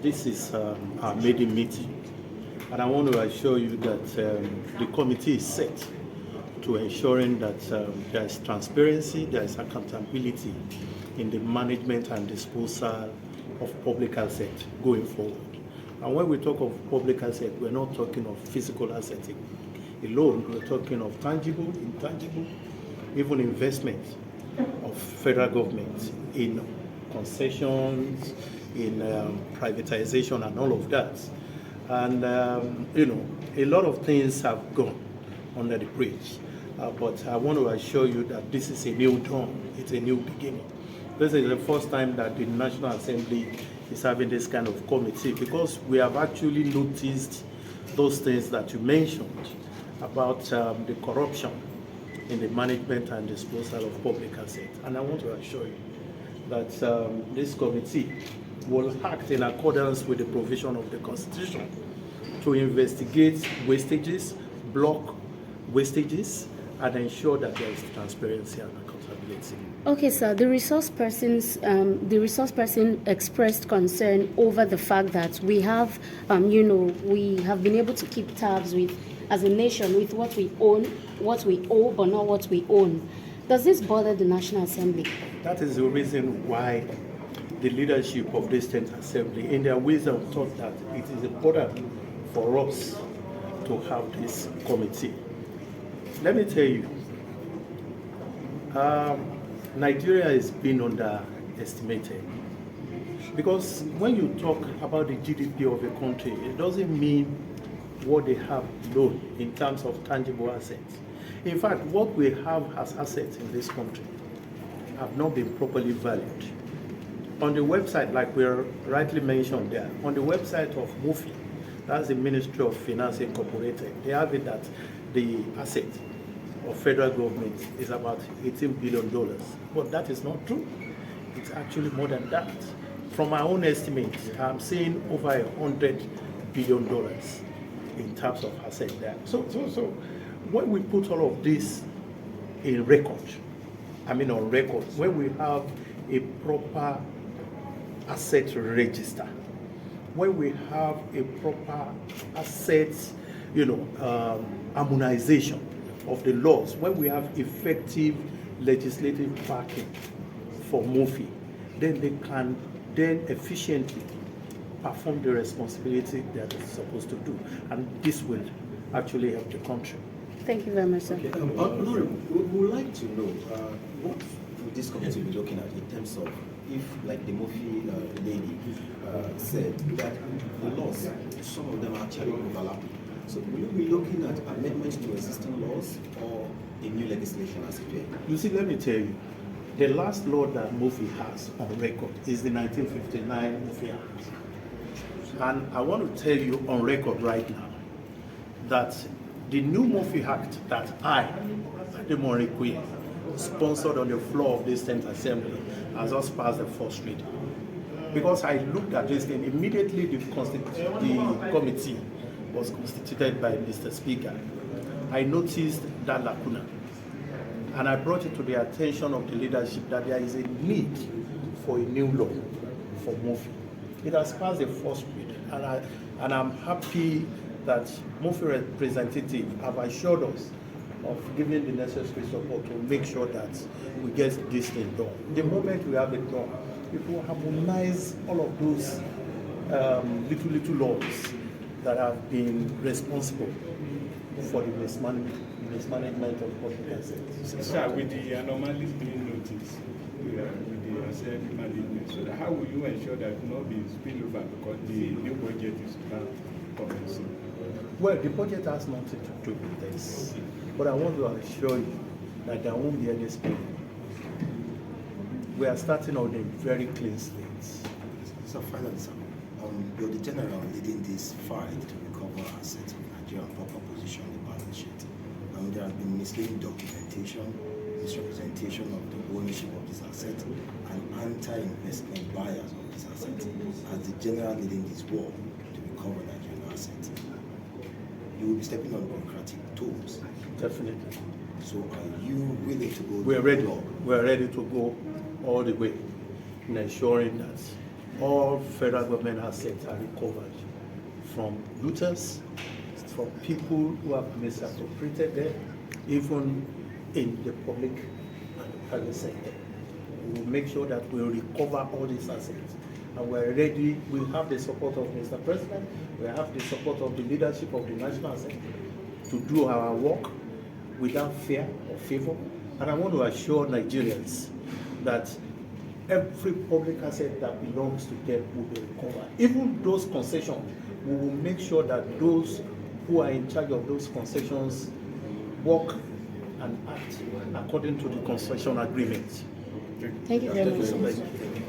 This is our maiden meeting, and I want to assure you that the committee is set to ensuring that there is transparency, there is accountability in the management and disposal of public assets going forward. And when we talk of public assets, we're not talking of physical assets alone, we're talking of tangible, intangible, even investment of federal government in concessions, in privatization and all of that. And, a lot of things have gone under the bridge. But I want to assure you that this is a new dawn, it's a new beginning. This is the first time that the National Assembly is having this kind of committee, because we have actually noticed those things that you mentioned about the corruption in the management and disposal of public assets. And I want to assure you that this committee will act in accordance with the provision of the Constitution to investigate wastages, block wastages, and ensure that there is transparency and accountability. Okay, sir. The resource person expressed concern over the fact that we have, we have been able to keep tabs with, as a nation, with what we own, what we owe, but not what we own. Does this bother the National Assembly? That is the reason why the leadership of this 10th Assembly, in their wisdom, thought that it is important for us to have this committee. Let me tell you, Nigeria is being underestimated, because when you talk about the GDP of a country, it doesn't mean what they have alone in terms of tangible assets. In fact, what we have as assets in this country have not been properly valued. On the website, like we rightly mentioned there, on the website of MOFI, that's the Ministry of Finance Incorporated, they have it that the asset of federal government is about $18 billion. But that is not true. It's actually more than that. From my own estimate, I'm seeing over $100 billion in terms of assets there. So when we put all of this in record, on record, when we have a proper asset register, when we have a proper asset, harmonization of the laws, when we have effective legislative backing for MOFI, then they can then efficiently perform the responsibility that it's supposed to do. And this will actually help the country. Thank you very much, sir. Okay. We would like to know what would this committee be looking at in terms of, if, like the MOFI lady said, that the laws, some of them are actually overlapping. So will you be looking at amendments to existing laws or a new legislation as it were? You see, let me tell you, the last law that MOFI has on record is the 1959 MOFI Act. And I want to tell you on record right now that the new MOFI Act that I, Ademorin, Kunye, sponsored on the floor of this 10th Assembly, has just passed the first reading. Because I looked at this thing, immediately the committee was constituted by Mr. Speaker, I noticed that lacuna. And I brought it to the attention of the leadership that there is a need for a new law for MOFI. It has passed the first reading, and I'm happy that MOFI representatives have assured us of giving the necessary support to make sure that we get this thing done. The moment we have it done, it will harmonize all of those little laws that have been responsible for the mismanagement of public assets. Sir, with the anomalies being noticed, with the asset management, so how will you ensure that it will not be spillover because the new budget is now commencing? Well, the budget has nothing to do with this, but I want to assure you that there won't be any spillover. We are starting on a very clean slate. So finally, sir, you're the general leading this fight to recover assets of Nigeria and proper position in the balance sheet. There has been misleading documentation, misrepresentation of the ownership of this asset, and anti-investment buyers of this asset as the general leading this war to recover Nigerian assets. You will be stepping on bureaucratic toes. Definitely. So are you willing to go? We're ready. We're ready to go all the way in ensuring that all federal government assets are recovered from looters, from people who have misappropriated them, even in the public and the private sector. We will make sure that we recover all these assets. And we're ready, we have the support of Mr. President, we have the support of the leadership of the National Assembly to do our work without fear or favor. And I want to assure Nigerians that every public asset that belongs to them will be recovered. Even those concessions, we will make sure that those who are in charge of those concessions work and act according to the concession agreement. Thank you very much. Thank you.